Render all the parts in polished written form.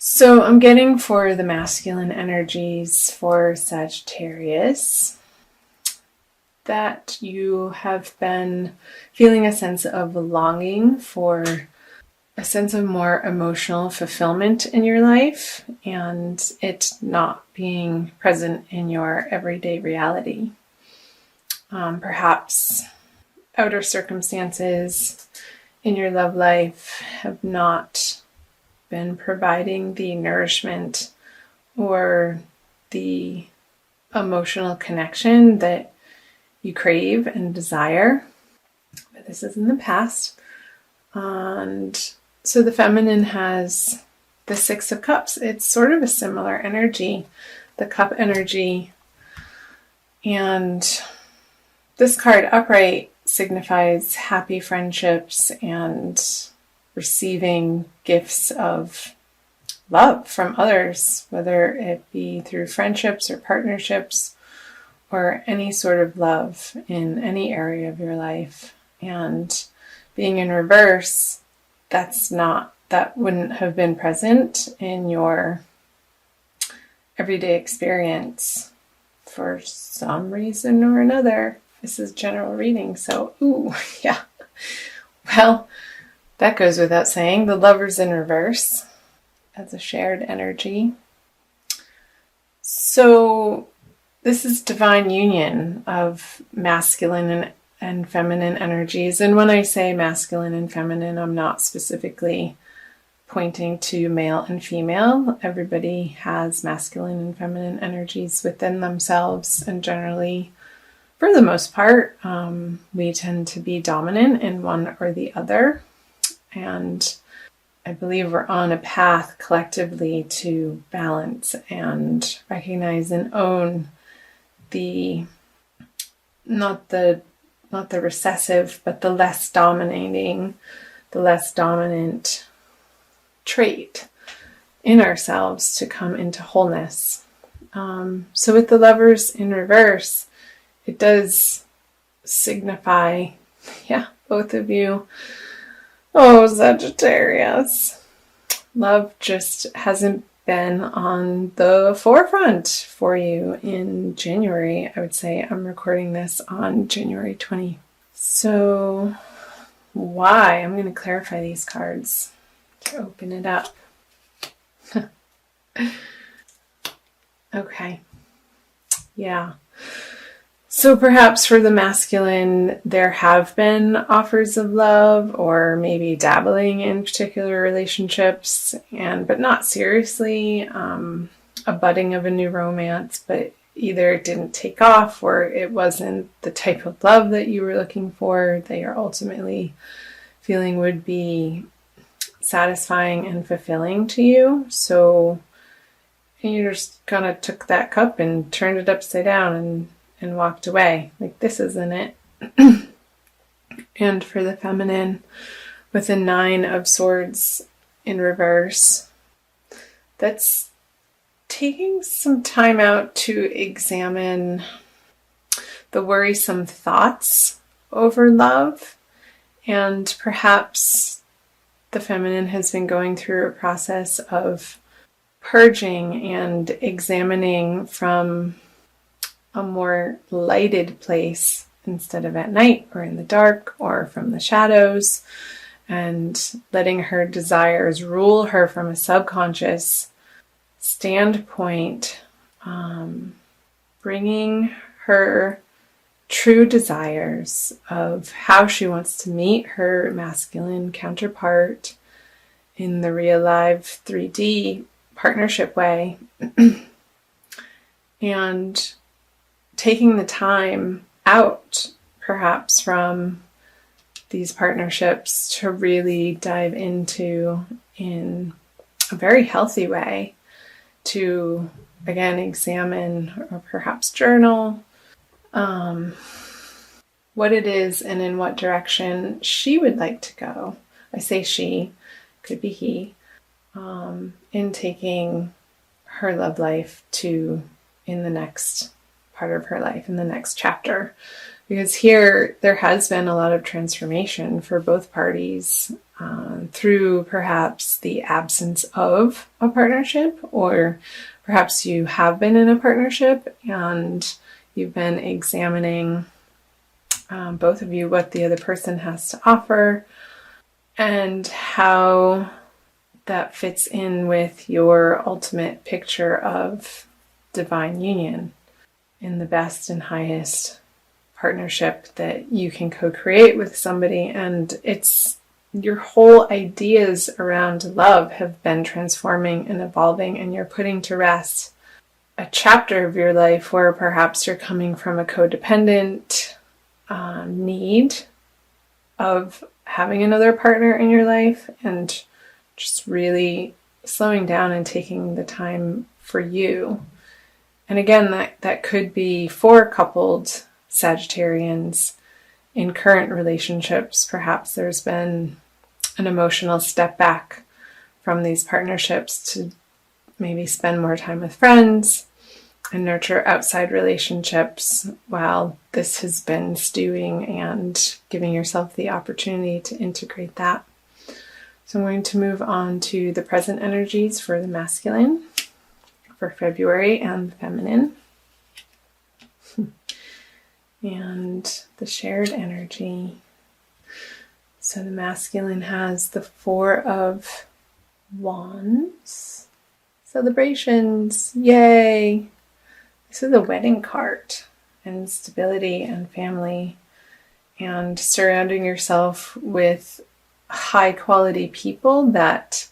So I'm getting for the masculine energies for Sagittarius that you have been feeling a sense of longing for a sense of more emotional fulfillment in your life and it not being present in your everyday reality. Perhaps outer circumstances in your love life have not been providing the nourishment or the emotional connection that you crave and desire. But this is in the past. And so the feminine has the Six of Cups. It's sort of a similar energy, the cup energy. And this card upright signifies happy friendships and receiving gifts of love from others, whether it be through friendships or partnerships or any sort of love in any area of your life. And being in reverse, that wouldn't have been present in your everyday experience for some reason or another. This is general reading, so yeah. Well, that goes without saying. The Lover's in reverse as a shared energy. So this is divine union of masculine and feminine energies. And when I say masculine and feminine, I'm not specifically pointing to male and female. Everybody has masculine and feminine energies within themselves, and generally, for the most part, we tend to be dominant in one or the other. And I believe we're on a path collectively to balance and recognize and own not the recessive, but the less dominating, the less dominant trait in ourselves to come into wholeness. So with the Lovers in reverse, it does signify, both of you. Oh, Sagittarius. Love just hasn't been on the forefront for you in January. I would say I'm recording this on January 20th. So why? I'm going to clarify these cards to open it up. Okay. Yeah. So perhaps for the masculine, there have been offers of love or maybe dabbling in particular relationships, but not seriously, a budding of a new romance, but either it didn't take off or it wasn't the type of love that you were looking for, that you're ultimately feeling would be satisfying and fulfilling to you. So you just kind of took that cup and turned it upside down and walked away. Like, this isn't it. And for the feminine, with a 9 of Swords in reverse, that's taking some time out to examine the worrisome thoughts over love. And perhaps the feminine has been going through a process of purging and examining from a more lighted place instead of at night or in the dark or from the shadows, and letting her desires rule her from a subconscious standpoint, bringing her true desires of how she wants to meet her masculine counterpart in the real live 3D partnership way, and taking the time out, perhaps, from these partnerships to really dive into, in a very healthy way, to, again, examine or perhaps journal what it is and in what direction she would like to go. I say she, could be he, in taking her love life to, in the next part of her life, in the next chapter. Because here there has been a lot of transformation for both parties through perhaps the absence of a partnership, or perhaps you have been in a partnership and you've been examining, both of you, what the other person has to offer and how that fits in with your ultimate picture of divine union in the best and highest partnership that you can co-create with somebody. And it's your whole ideas around love have been transforming and evolving, and you're putting to rest a chapter of your life where perhaps you're coming from a codependent need of having another partner in your life, and just really slowing down and taking the time for you. And again, that could be for coupled Sagittarians in current relationships. Perhaps there's been an emotional step back from these partnerships to maybe spend more time with friends and nurture outside relationships while this has been stewing, and giving yourself the opportunity to integrate that. So I'm going to move on to the present energies for the masculine for February and the feminine. And the shared energy. So the masculine has the Four of Wands. Celebrations, yay! This is a wedding card, and stability and family, and surrounding yourself with high quality people that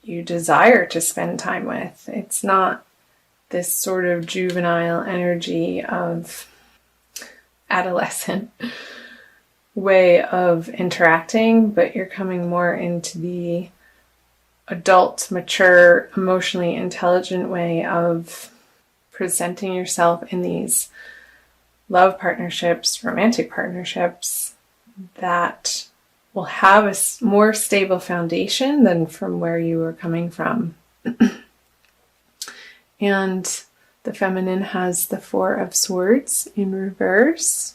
you desire to spend time with. It's not this sort of juvenile energy of adolescent way of interacting, but you're coming more into the adult, mature, emotionally intelligent way of presenting yourself in these love partnerships, romantic partnerships that will have a more stable foundation than from where you were coming from. And the feminine has the Four of Swords in reverse,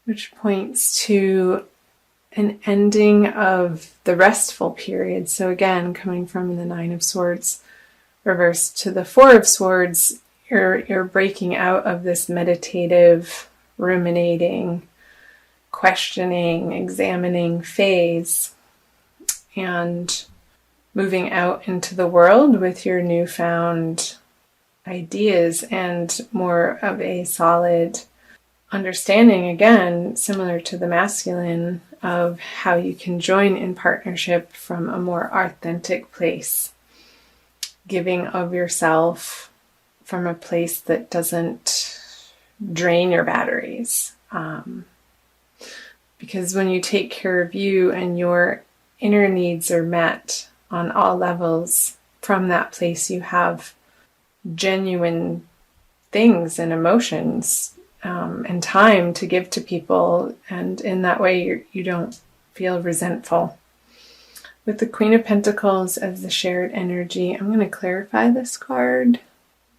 which points to an ending of the restful period. So again, coming from the Nine of Swords reverse to the Four of Swords, you're breaking out of this meditative, ruminating, questioning, examining phase, and moving out into the world with your newfound ideas and more of a solid understanding, again, similar to the masculine, of how you can join in partnership from a more authentic place, giving of yourself from a place that doesn't drain your batteries. Because when you take care of you and your inner needs are met on all levels, from that place you have genuine things and emotions and time to give to people, and in that way you don't feel resentful. With the Queen of Pentacles as the shared energy, I'm going to clarify this card.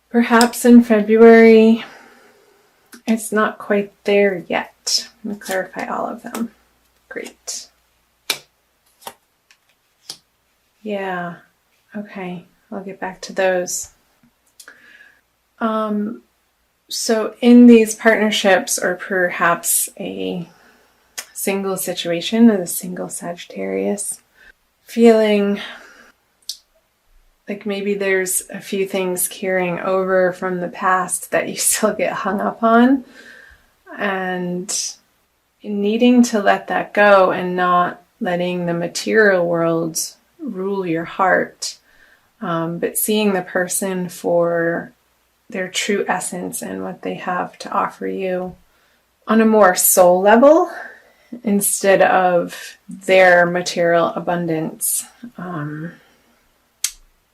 Perhaps in February, it's not quite there yet. I'm going to clarify all of them. Great. Yeah, okay, I'll get back to those. So in these partnerships, or perhaps a single situation as a single Sagittarius, feeling like maybe there's a few things carrying over from the past that you still get hung up on, and needing to let that go and not letting the material world rule your heart, but seeing the person for their true essence and what they have to offer you on a more soul level instead of their material abundance.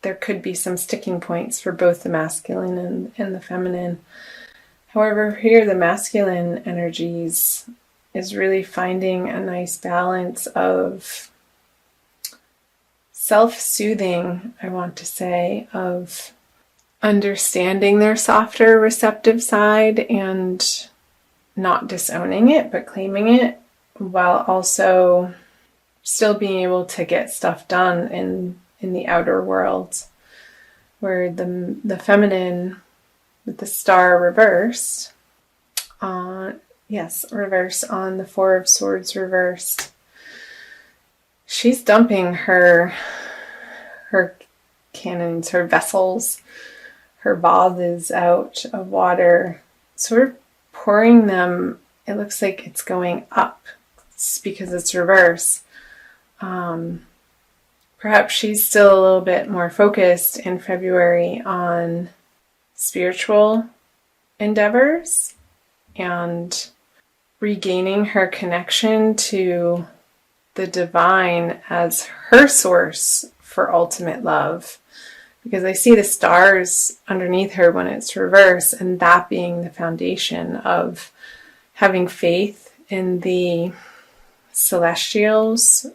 There could be some sticking points for both the masculine and the feminine. However, here the masculine energies is really finding a nice balance of self-soothing, I want to say, of understanding their softer, receptive side and not disowning it, but claiming it, while also still being able to get stuff done in the outer world, where the feminine with the star reversed, reversed on the Four of Swords reversed. She's dumping her cannons, her vessels, her vases out of water, sort of pouring them. It looks like it's going up. It's because it's reverse. Perhaps she's still a little bit more focused in February on spiritual endeavors and regaining her connection to the divine as her source for ultimate love. Because I see the stars underneath her when it's reverse, and that being the foundation of having faith in the celestials,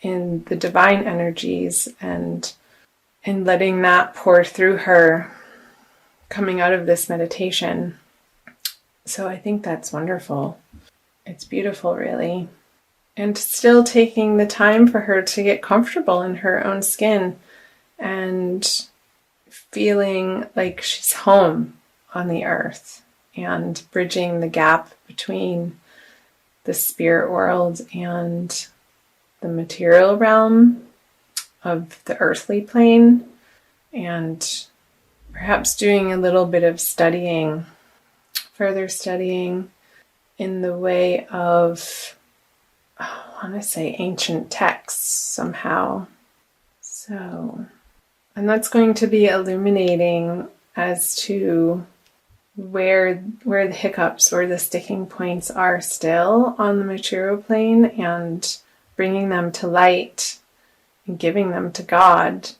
in the divine energies, and in letting that pour through her coming out of this meditation. So I think that's wonderful. It's beautiful, really. And still taking the time for her to get comfortable in her own skin and feeling like she's home on the earth and bridging the gap between the spirit world and the material realm of the earthly plane, and perhaps doing a little bit of studying, further studying in the way of, I want to say, ancient texts somehow. So, and that's going to be illuminating as to where the hiccups or the sticking points are still on the material plane, and bringing them to light and giving them to God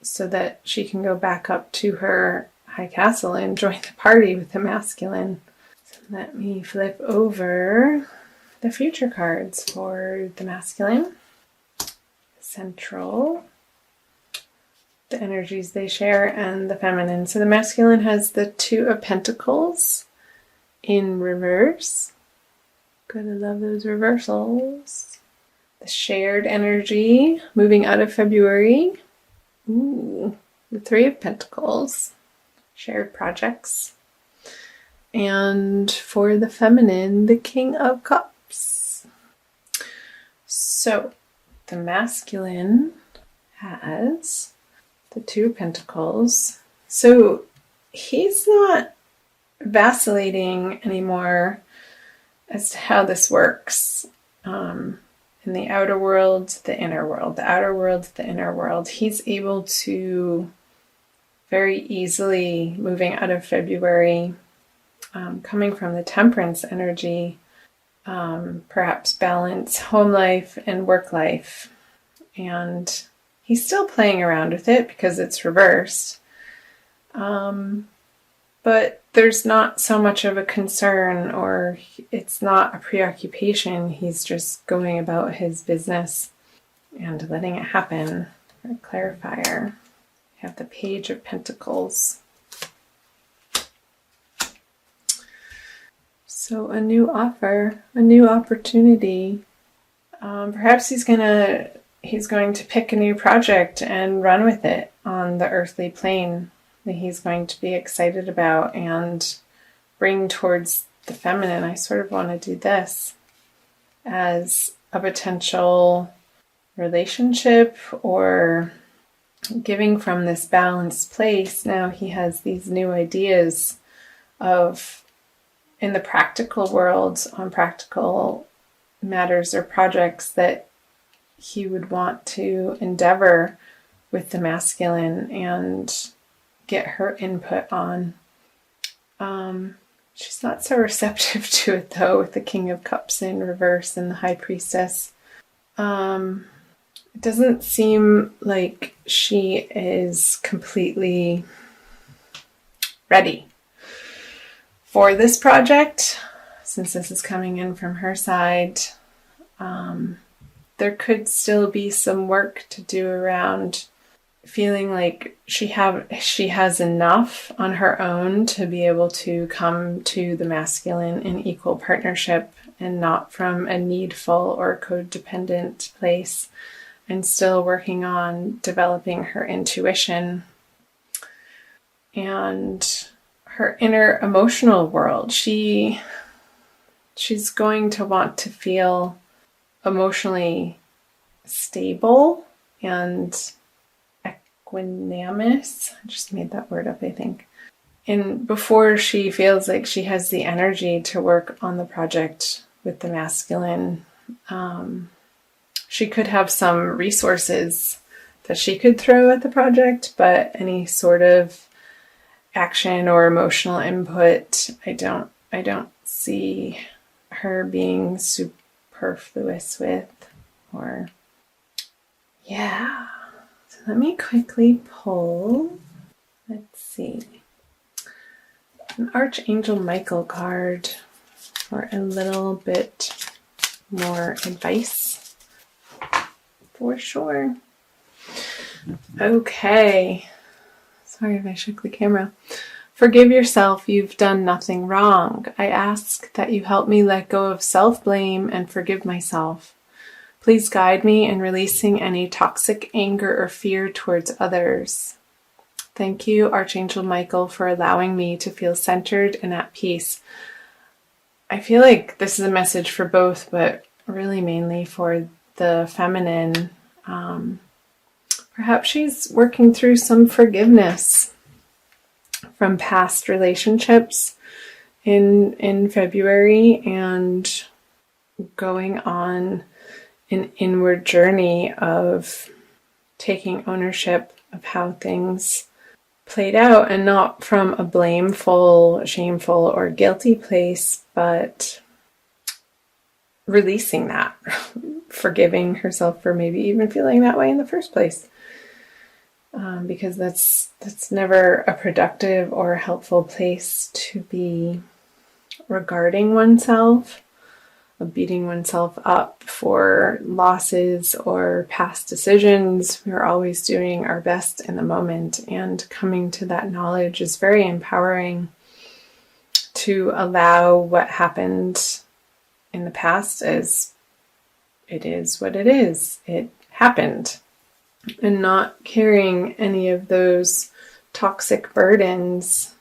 so that she can go back up to her high castle and join the party with the masculine. So let me flip over the future cards for the masculine. Central, the energies they share, and the feminine. So the masculine has the Two of Pentacles in reverse. Gotta love those reversals. The shared energy moving out of February. Ooh, the Three of Pentacles. Shared projects. And for the feminine, the King of Cups. So the masculine has the Two of Pentacles. So he's not vacillating anymore as to how this works. In the outer world, the inner world, the outer world, the inner world. He's able to very easily, moving out of February, coming from the Temperance energy, perhaps balance home life and work life. And he's still playing around with it because it's reversed. But there's not so much of a concern, or it's not a preoccupation. He's just going about his business and letting it happen. For a clarifier, we have the Page of Pentacles. So a new offer, a new opportunity. Perhaps he's going to pick a new project and run with it on the earthly plane that he's going to be excited about and bring towards the feminine. I sort of want to do this as a potential relationship or giving from this balanced place. Now he has these new ideas of, in the practical world, on practical matters or projects that he would want to endeavor with the masculine and get her input on. She's not so receptive to it though, with the King of Cups in reverse and the High Priestess. It doesn't seem like she is completely ready for this project, since this is coming in from her side. There could still be some work to do around feeling like she has enough on her own to be able to come to the masculine in equal partnership and not from a needful or codependent place, and still working on developing her intuition and her inner emotional world. She's going to want to feel emotionally stable and equanimous. I just made that word up, I think. And before she feels like she has the energy to work on the project with the masculine, she could have some resources that she could throw at the project, but any sort of action or emotional input, I don't see her being superfluous with, or yeah. So let me quickly pull, let's see, an Archangel Michael card for a little bit more advice for sure. Okay. Sorry if I shook the camera. Forgive yourself, you've done nothing wrong. I ask that you help me let go of self-blame and forgive myself. Please guide me in releasing any toxic anger or fear towards others. Thank you, Archangel Michael, for allowing me to feel centered and at peace. I feel like this is a message for both, but really mainly for the feminine. Perhaps she's working through some forgiveness from past relationships in February and going on an inward journey of taking ownership of how things played out, and not from a blameful, shameful, or guilty place, but releasing that, forgiving herself for maybe even feeling that way in the first place. Because that's never a productive or helpful place to be regarding oneself, of beating oneself up for losses or past decisions. We're always doing our best in the moment, and coming to that knowledge is very empowering, to allow what happened in the past as it is what it is. It happened. And not carrying any of those toxic burdens